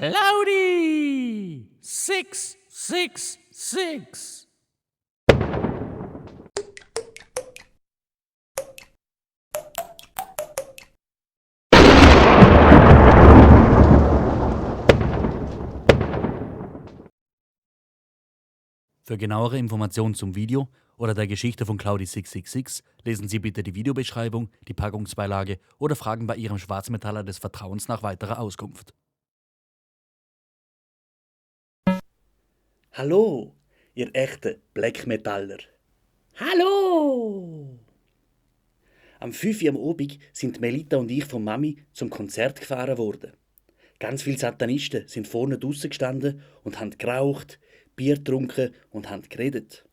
Cloudy 666. Für genauere Informationen zum Video oder der Geschichte von Cloudy 666 lesen Sie bitte die Videobeschreibung, die Packungsbeilage oder fragen bei Ihrem Schwarzmetaller des Vertrauens nach weiterer Auskunft. Hallo, ihr echten Black Metaller. Hallo! Am 5 Uhr am Abend sind Melita und ich von Mami zum Konzert gefahren worden. Ganz viele Satanisten sind vorne draussen gestanden und haben geraucht, Bier getrunken und haben geredet.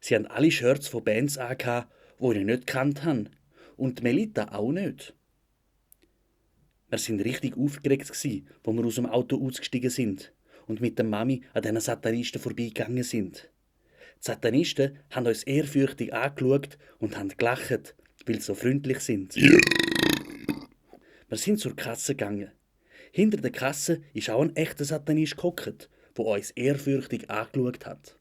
Sie haben alle Shirts von Bands angehabt, die ich nicht gekannt habe. Und Melita auch nicht. Wir waren richtig aufgeregt, als wir aus dem Auto ausgestiegen sind und mit der Mami an diesen Satanisten vorbeigegangen sind. Die Satanisten haben uns ehrfürchtig angeschaut und haben gelacht, weil sie so freundlich sind. Wir sind zur Kasse gegangen. Hinter der Kasse ist auch ein echter Satanist gehockt, der uns ehrfürchtig angeschaut hat.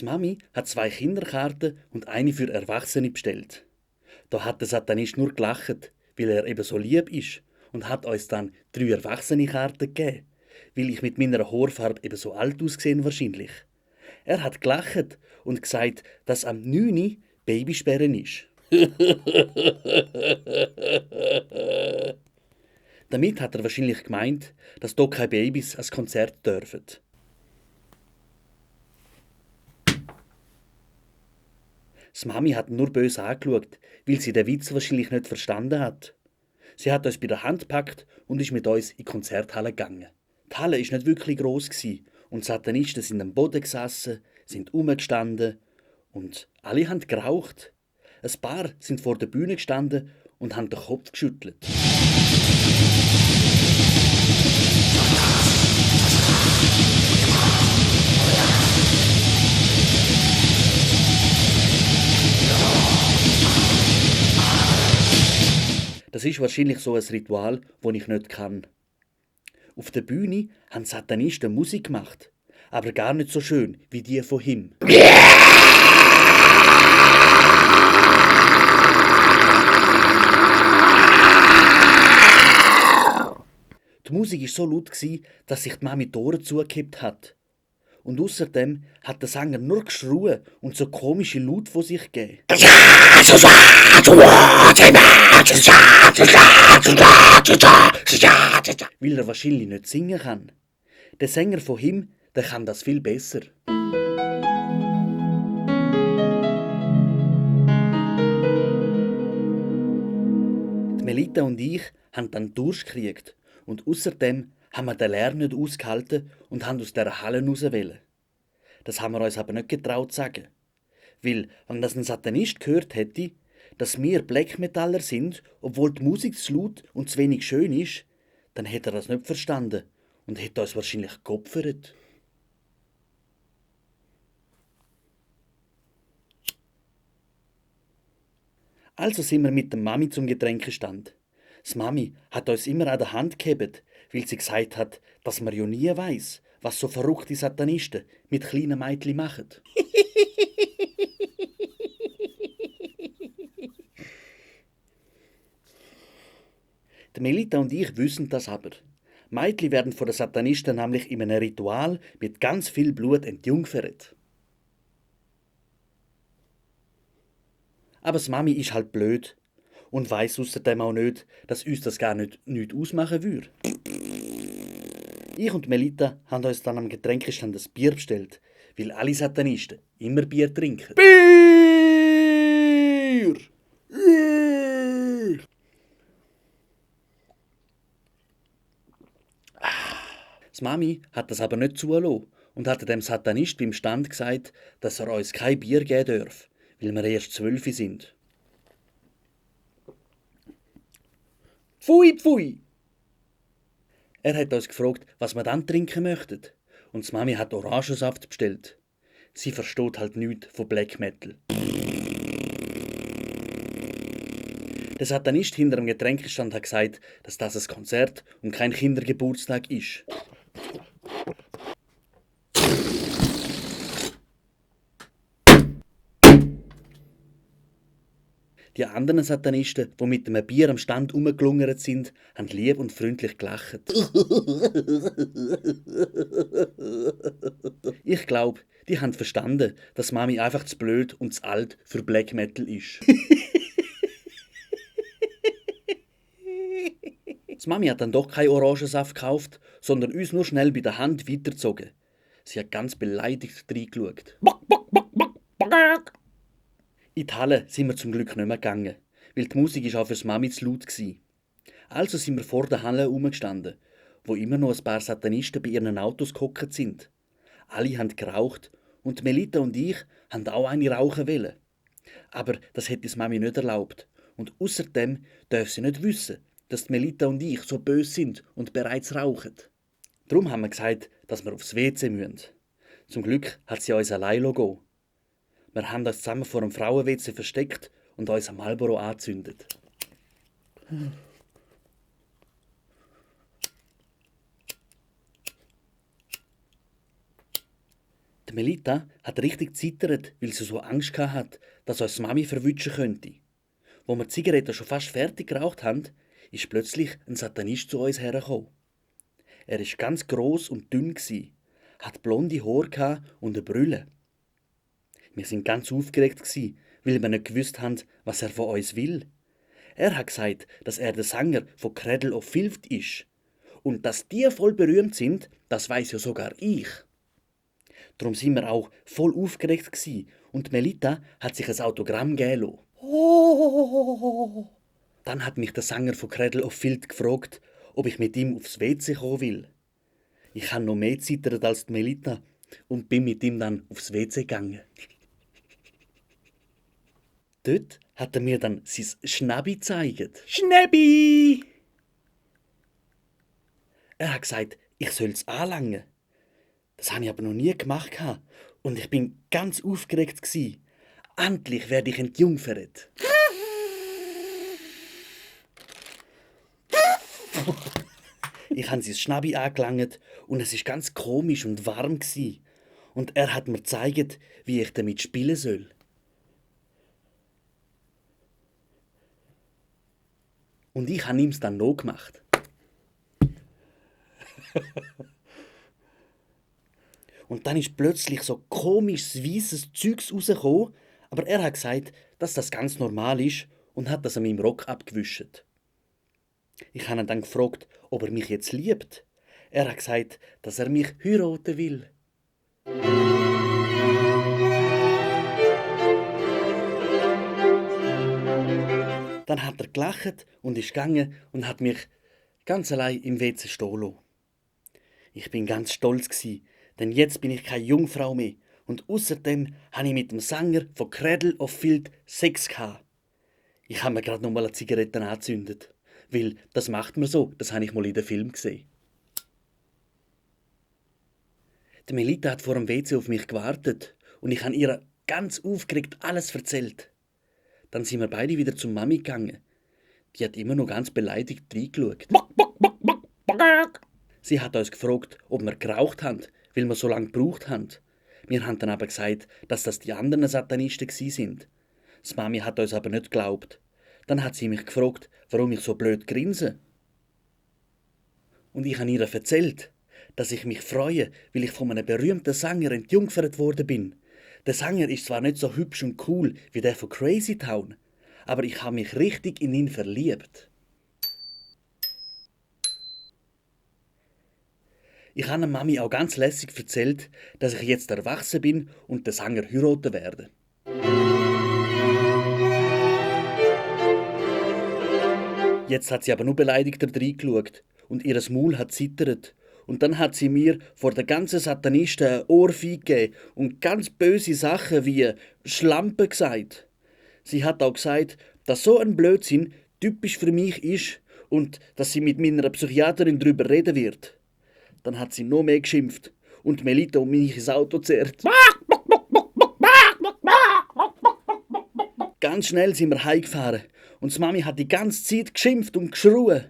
Die Mami hat 2 Kinderkarten und eine für Erwachsene bestellt. Da hat der Satanist nur gelacht, weil er eben so lieb ist und hat uns dann 3 erwachsene Karten gegeben, weil ich mit meiner Haarfarbe eben so alt ausgesehen wahrscheinlich. Er hat gelacht und gesagt, dass am 9. Babysperren ist. Damit hat er wahrscheinlich gemeint, dass hier keine Babys ans Konzert dürfen. Die Mami hat nur böse angeschaut, weil sie den Witz wahrscheinlich nicht verstanden hat. Sie hat uns bei der Hand gepackt und ist mit uns in die Konzerthalle gegangen. Die Halle war nicht wirklich gross und die Satanisten sind am Boden gesessen, sind rumgestanden und alle haben geraucht. Ein paar sind vor der Bühne gestanden und haben den Kopf geschüttelt. Das ist wahrscheinlich so ein Ritual, das ich nicht kann. Auf der Bühne haben Satanisten Musik gemacht, aber gar nicht so schön wie die von ihm. Die Musik war so laut, dass sich die Mami die Ohren zugekippt hat. Und außerdem hat der Sänger nur geschrien und so komische Laute von sich gegeben. Weil er wahrscheinlich nicht singen kann. Der Sänger von ihm, der kann das viel besser. Die Melita und ich haben dann Durst gekriegt und außerdem haben wir den Lärm nicht ausgehalten und haben aus dieser Halle raus wollen. Das haben wir uns aber nicht getraut zu sagen. Weil, wenn das ein Satanist gehört hätte, dass wir Black Metaller sind, obwohl die Musik zu laut und zu wenig schön ist, dann hätte er das nicht verstanden und hätte uns wahrscheinlich geopfert. Also sind wir mit der Mami zum Getränkestand. Die Mami hat uns immer an der Hand gehabt, weil sie gesagt hat, dass man ja nie weiss, was so verrückte Satanisten mit kleinen Mädchen machen. Die Melita und ich wissen das aber. Mädchen werden von den Satanisten nämlich in einem Ritual mit ganz viel Blut entjungfert. Aber die Mami ist halt blöd und weiss außerdem auch nicht, dass uns das gar nicht ausmachen würde. Ich und Melita haben uns dann am Getränkestand ein Bier bestellt, weil alle Satanisten immer Bier trinken. Bier! Die Mami hat das aber nicht zugelassen und hat dem Satanist beim Stand gesagt, dass er uns kein Bier geben darf, weil wir erst 12 sind. Pfui, pfui! Er hat uns gefragt, was wir dann trinken möchten. Und die Mami hat Orangensaft bestellt. sie versteht halt nichts von Black Metal. Der Satanist hinter dem Getränkestand hat gesagt, dass das ein Konzert und kein Kindergeburtstag ist. Die anderen Satanisten, die mit einem Bier am Stand rumgelungert sind, haben lieb und freundlich gelacht. Ich glaube, die haben verstanden, dass Mami einfach zu blöd und zu alt für Black Metal ist. Die Mami hat dann doch keinen Orangensaft gekauft, sondern uns nur schnell bei der Hand weitergezogen. Sie hat ganz beleidigt reingeschaut. In die Halle sind wir zum Glück nicht mehr gegangen, weil die Musik auch fürs Mami zu laut war. Also sind wir vor der Halle herumgestanden, wo immer noch ein paar Satanisten bei ihren Autos gehockt sind. Alle haben geraucht und Melita und ich haben auch eine rauchen wollen. Aber das hätte es Mami nicht erlaubt. Und außerdem darf sie nicht wissen, dass die Melita und ich so böse sind und bereits rauchen. Darum haben wir gesagt, dass wir aufs WC müssen. Zum Glück hat sie uns allein gehen. Wir haben uns zusammen vor dem Frauen-WC versteckt und uns am Marlboro angezündet. Die Melita hat richtig zittert, weil sie so Angst hatte, dass uns Mami verwutschen könnte. Wo wir die Zigaretten schon fast fertig geraucht haben, ist plötzlich ein Satanist zu uns hergekommen. Er war ganz gross und dünn, hat blonde Haare und eine Brille. Wir waren ganz aufgeregt, weil wir nicht gewusst haben, was er von uns will. Er hat gesagt, dass er der Sänger von Cradle of Filth ist. Und dass die voll berühmt sind, das weiss ja sogar ich. Darum sind wir auch voll aufgeregt und Melita hat sich ein Autogramm geben lassen. Oh. Dann hat mich der Sänger von Cradle of Filth gefragt, ob ich mit ihm aufs WC kommen will. Ich habe noch mehr zittert als die Melita und bin mit ihm dann aufs WC gegangen. Dort hat er mir dann sein Schnäbi gezeigt. Schnäbi! Er hat gesagt, ich soll es anlangen. Das habe ich aber noch nie gemacht und ich bin ganz aufgeregt. Endlich werde ich entjungfert. Ich habe sein Schnäbi angelangt und es war ganz komisch und warm. Und er hat mir gezeigt, wie ich damit spielen soll. Und ich habe ihm es dann noch gemacht. Und dann ist plötzlich so komisches, weisses Zeugs rausgekommen, aber er hat gesagt, dass das ganz normal ist und hat das an meinem Rock abgewischt. Ich habe ihn dann gefragt, ob er mich jetzt liebt. Er hat gesagt, dass er mich heiraten will. Dann hat er gelacht und ist gegangen und hat mich ganz allein im WC stehen lassen. Ich bin ganz stolz, denn jetzt bin ich keine Jungfrau mehr und außerdem habe ich mit dem Sänger von Cradle of Filth Sex gehabt. Ich habe mir gerade noch mal eine Zigarette angezündet, weil das macht man so, das habe ich mal in den Film gesehen. Die Melita hat vor dem WC auf mich gewartet und ich habe ihr ganz aufgeregt alles erzählt. Dann sind wir beide wieder zur Mami gegangen. Die hat immer noch ganz beleidigt reingeschaut. Sie hat uns gefragt, ob wir geraucht haben, weil wir so lange gebraucht haben. Wir haben dann aber gesagt, dass das die anderen Satanisten sind. Die Mami hat uns aber nicht geglaubt. Dann hat sie mich gefragt, warum ich so blöd grinse. Und ich habe ihr erzählt, dass ich mich freue, weil ich von einem berühmten Sänger entjungfert worden bin. Der Sänger ist zwar nicht so hübsch und cool wie der von Crazy Town, aber ich habe mich richtig in ihn verliebt. Ich habe der Mami auch ganz lässig erzählt, dass ich jetzt erwachsen bin und den Sänger heiraten werde. Jetzt hat sie aber nur beleidigter reingeschaut und ihr Maul hat zittert. Und dann hat sie mir vor den ganzen Satanisten eine Ohrfeige gegeben und ganz böse Sachen wie Schlampe gesagt. Sie hat auch gesagt, dass so ein Blödsinn typisch für mich ist und dass sie mit meiner Psychiaterin darüber reden wird. Dann hat sie noch mehr geschimpft und Melita und mich ins Auto gezerrt. Ganz schnell sind wir heimgefahren und die Mami hat die ganze Zeit geschimpft und geschrien.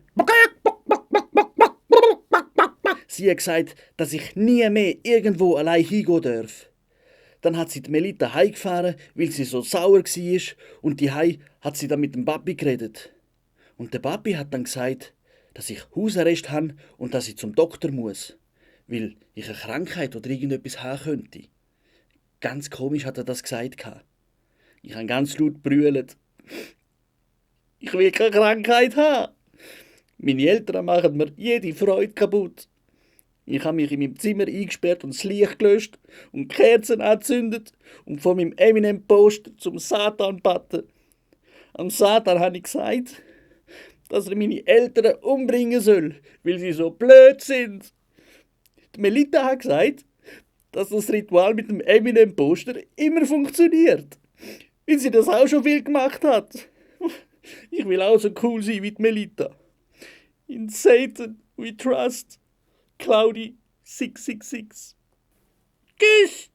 Sie hat gesagt, dass ich nie mehr irgendwo allein hingehen darf. Dann hat sie die Melita heimgefahren, weil sie so sauer war und die hat sie dann mit dem Papi geredet. Und der Papi hat dann gesagt, dass ich Hausarrest habe und dass ich zum Doktor muss, weil ich eine Krankheit oder irgendetwas haben könnte. Ganz komisch hat er das gesagt. Ich habe ganz laut brüllt. Ich will keine Krankheit haben. Meine Eltern machen mir jede Freude kaputt. Ich habe mich in meinem Zimmer eingesperrt und das Licht gelöscht und Kerzen angezündet und von meinem Eminem-Poster zum Satan batten. Am Satan habe ich gesagt, dass er meine Eltern umbringen soll, weil sie so blöd sind. Die Melita hat gesagt, dass das Ritual mit dem Eminem-Poster immer funktioniert, weil sie das auch schon viel gemacht hat. Ich will auch so cool sein wie die Melita. In Satan we trust. Cloudy 666. Tschüss!